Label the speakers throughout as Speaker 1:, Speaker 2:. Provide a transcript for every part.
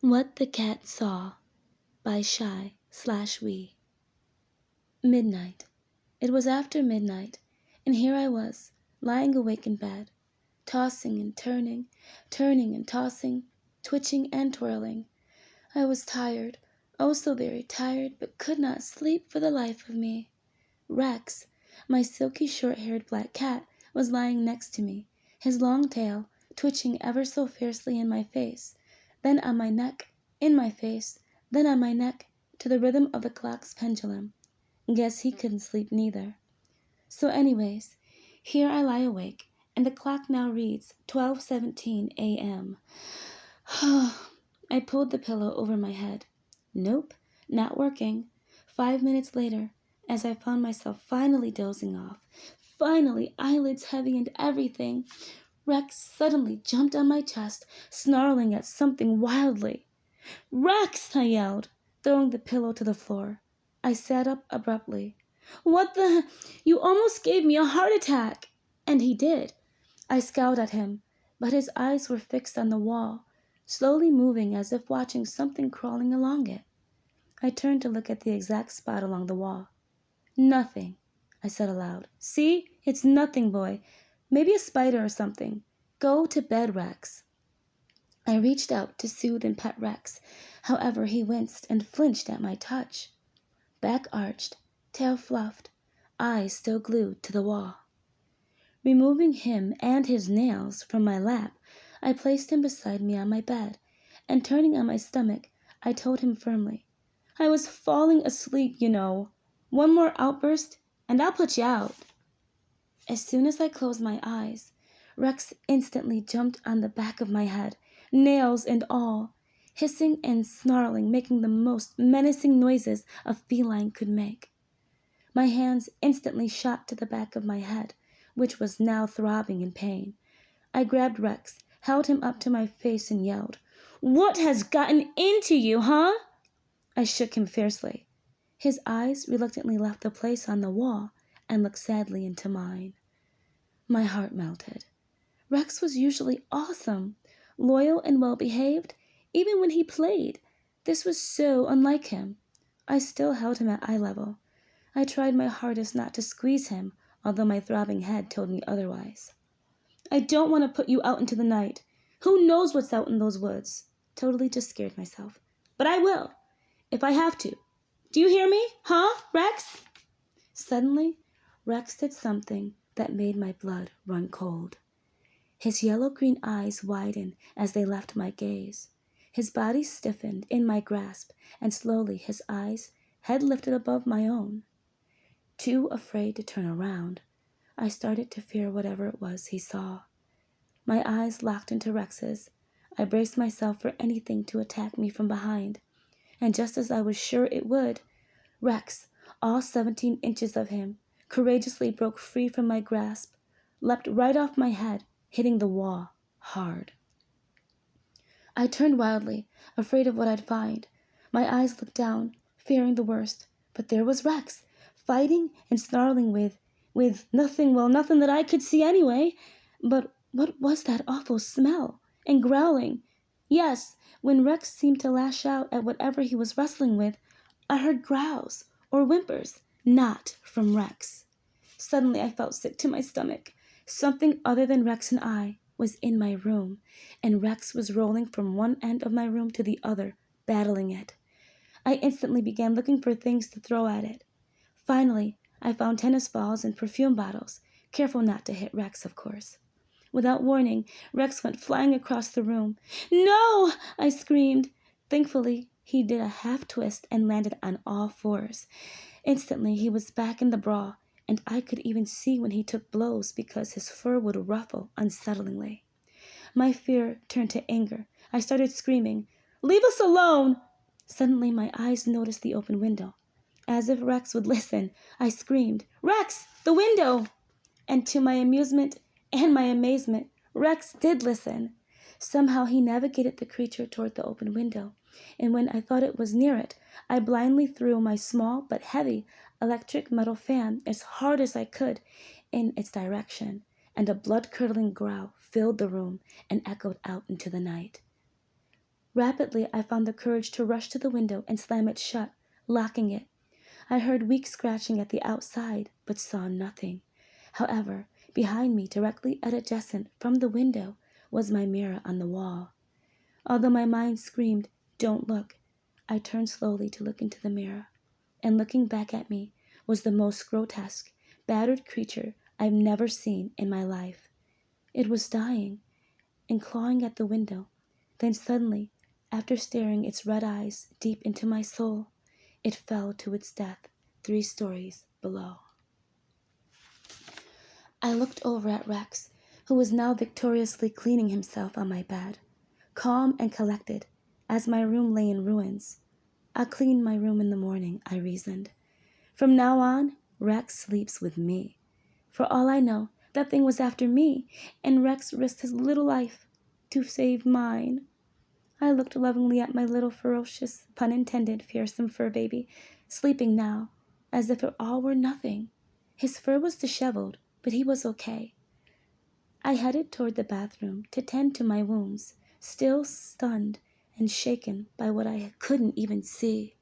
Speaker 1: What the Cat Saw by Shy/We. Midnight. It was after midnight, and here I was, lying awake in bed, tossing and turning, turning and tossing, twitching and twirling. I was tired, oh so very tired, but could not sleep for the life of me. Rex, my silky short-haired black cat, was lying next to me, his long tail twitching ever so fiercely in my face, then on my neck, in my face, then on my neck, to the rhythm of the clock's pendulum. Guess he couldn't sleep neither. So anyways, here I lie awake, and the clock now reads 12:17 a.m. I pulled the pillow over my head. Nope, not working. 5 minutes later, as I found myself finally dozing off, finally eyelids heavy and everything, Rex suddenly jumped on my chest, snarling at something wildly. "Rex!" I yelled, throwing the pillow to the floor. I sat up abruptly. "What the? You almost gave me a heart attack!" And he did. I scowled at him, but his eyes were fixed on the wall, slowly moving as if watching something crawling along it. I turned to look at the exact spot along the wall. "Nothing," I said aloud. "See? It's nothing, boy. Maybe a spider or something. Go to bed, Rex." I reached out to soothe and pet Rex. However, he winced and flinched at my touch. Back arched, tail fluffed, eyes still glued to the wall. Removing him and his nails from my lap, I placed him beside me on my bed, and turning on my stomach, I told him firmly, "I was falling asleep, you know. One more outburst, and I'll put you out." As soon as I closed my eyes, Rex instantly jumped on the back of my head, nails and all, hissing and snarling, making the most menacing noises a feline could make. My hands instantly shot to the back of my head, which was now throbbing in pain. I grabbed Rex, held him up to my face, and yelled, "What has gotten into you, huh?" I shook him fiercely. His eyes reluctantly left the place on the wall and looked sadly into mine. My heart melted. Rex was usually awesome, loyal and well-behaved, even when he played. This was so unlike him. I still held him at eye level. I tried my hardest not to squeeze him, although my throbbing head told me otherwise. "I don't want to put you out into the night. Who knows what's out in those woods?" Totally just scared myself. "But I will, if I have to. Do you hear me? Huh, Rex?" Suddenly, Rex did something that made my blood run cold. His yellow-green eyes widened as they left my gaze. His body stiffened in my grasp, and slowly his eyes, head lifted above my own. Too afraid to turn around, I started to fear whatever it was he saw. My eyes locked into Rex's. I braced myself for anything to attack me from behind, and just as I was sure it would, Rex, all 17 inches of him, courageously broke free from my grasp, leapt right off my head, hitting the wall hard. I turned wildly, afraid of what I'd find. My eyes looked down, fearing the worst, but there was Rex, fighting and snarling with nothing, well, nothing that I could see anyway. But what was that awful smell? And growling. Yes, when Rex seemed to lash out at whatever he was wrestling with, I heard growls or whimpers, not from Rex. Suddenly I felt sick to my stomach. Something other than Rex and I was in my room, and Rex was rolling from one end of my room to the other, battling it. I instantly began looking for things to throw at it. Finally, I found tennis balls and perfume bottles, careful not to hit Rex, of course. Without warning, Rex went flying across the room. "No!" I screamed. Thankfully, he did a half twist and landed on all fours. Instantly, he was back in the brawl, and I could even see when he took blows because his fur would ruffle unsettlingly. My fear turned to anger. I started screaming, "Leave us alone!" Suddenly, my eyes noticed the open window. As if Rex would listen, I screamed, "Rex, the window!" And to my amusement and my amazement, Rex did listen. Somehow he navigated the creature toward the open window, and when I thought it was near it, I blindly threw my small but heavy electric metal fan as hard as I could in its direction, and a blood-curdling growl filled the room and echoed out into the night. Rapidly, I found the courage to rush to the window and slam it shut, locking it. I heard weak scratching at the outside, but saw nothing. However, behind me, directly adjacent from the window, was my mirror on the wall. Although my mind screamed, "Don't look," I turned slowly to look into the mirror, and looking back at me was the most grotesque, battered creature I've never seen in my life. It was dying and clawing at the window. Then suddenly, after staring its red eyes deep into my soul, it fell to its death 3 stories below. I looked over at Rex, who was now victoriously cleaning himself on my bed, calm and collected, as my room lay in ruins. "I'll clean my room in the morning," I reasoned. "From now on, Rex sleeps with me. For all I know, that thing was after me, and Rex risked his little life to save mine." I looked lovingly at my little ferocious, pun intended, fearsome fur baby, sleeping now, as if it all were nothing. His fur was disheveled, but he was okay. I headed toward the bathroom to tend to my wounds, still stunned and shaken by what I couldn't even see.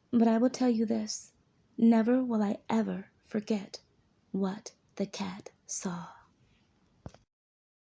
Speaker 1: But I will tell you this: never will I ever forget what the cat saw.